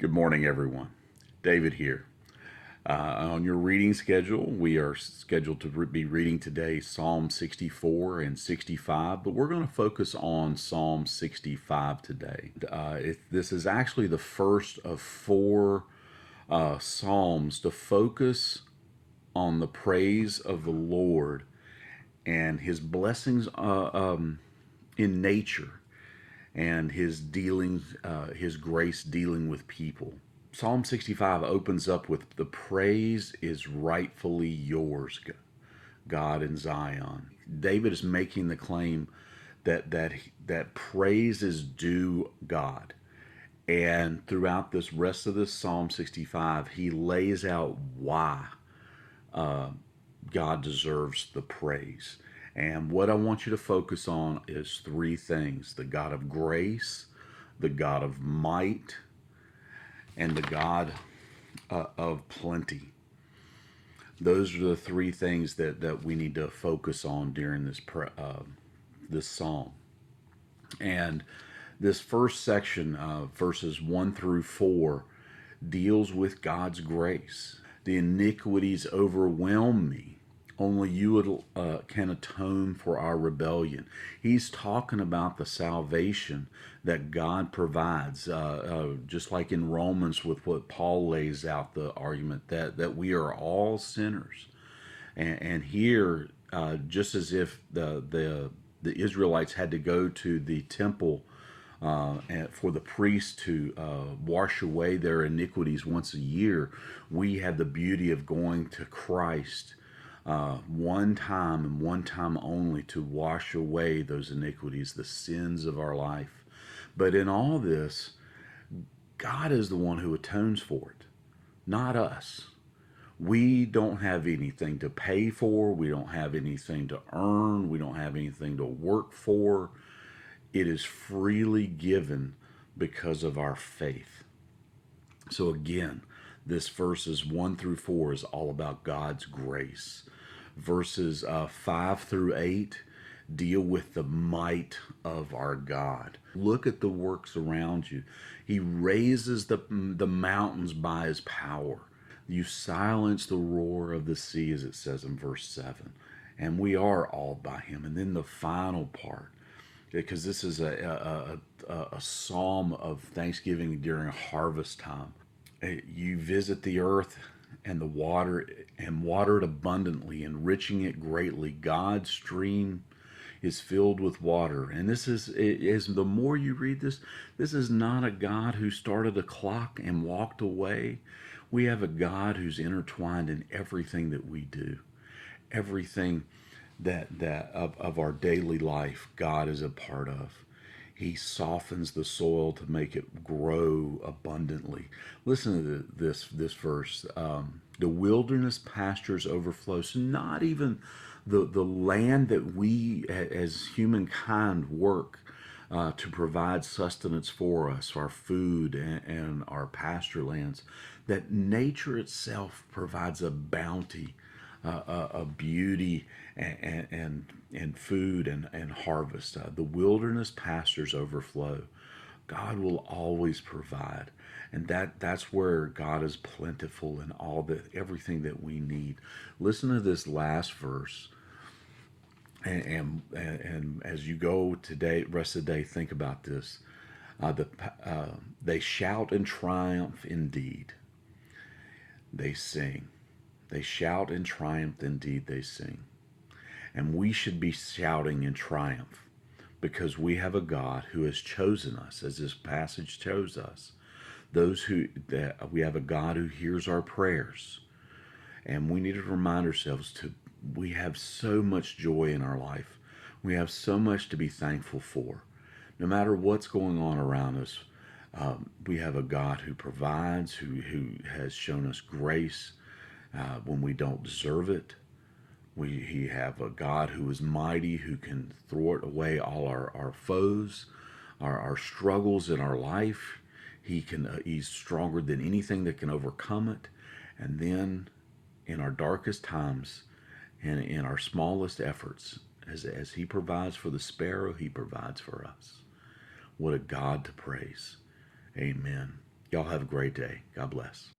Good morning, everyone. David here. On your reading schedule, we are scheduled to be reading today Psalm 64 and 65, but we're going to focus on Psalm 65 today. This is actually the first of four Psalms to focus on the praise of the Lord and his blessings in nature and his dealings, his grace dealing with people. Psalm 65 opens up with the praise is rightfully yours, God in Zion. David is making the claim that praise is due God. And throughout this rest of this Psalm 65, he lays out why God deserves the praise. And what I want you to focus on is three things: the God of grace, the God of might, and the God of plenty. Those are the three things that we need to focus on during this psalm. And this first section, verses 1 through 4, deals with God's grace. The iniquities overwhelm me. Only you can atone for our rebellion. He's talking about the salvation that God provides, just like in Romans, with what Paul lays out the argument that we are all sinners. And here, just as if the Israelites had to go to the temple and for the priest to wash away their iniquities once a year, we have the beauty of going to Christ one time and one time only to wash away those iniquities, the sins of our life. But in all this, God is the one who atones for it, not us. We don't have anything to pay for. We don't have anything to earn. We don't have anything to work for. It is freely given because of our faith. So again, this verses 1 through 4 is all about God's grace. Verses 5 through 8 deal with the might of our God. Look at the works around you. He raises the mountains by his power. You silence the roar of the sea, as it says in verse 7. And we are awed by him. And then the final part, because this is a psalm of thanksgiving during harvest time. You visit the earth and water it abundantly, enriching it greatly. God's stream is filled with water. And this is the more you read this, this is not a God who started a clock and walked away. We have a God who's intertwined in everything that we do. Everything that of our daily life, God is a part of. He softens the soil to make it grow abundantly. Listen to this verse. The wilderness pastures overflow. So not even the land that we as humankind work to provide sustenance for us, our food and our pasture lands, that nature itself provides a bounty, a beauty, and food and harvest. The wilderness pastures overflow. God will always provide, and that's where God is plentiful in everything that we need. Listen to this last verse, and as you go today, rest of the day, think about this. They shout in triumph indeed. They sing. They shout in triumph indeed. They sing. And we should be shouting in triumph because we have a God who has chosen us, as this passage chose us. We have a God who hears our prayers. And we need to remind ourselves we have so much joy in our life. We have so much to be thankful for. No matter what's going on around us, we have a God who provides, who has shown us grace when we don't deserve it. We have a God who is mighty, who can thwart away all our foes, our struggles in our life. He's stronger than anything that can overcome it. And then in our darkest times and in our smallest efforts, as he provides for the sparrow, he provides for us. What a God to praise. Amen. Y'all have a great day. God bless.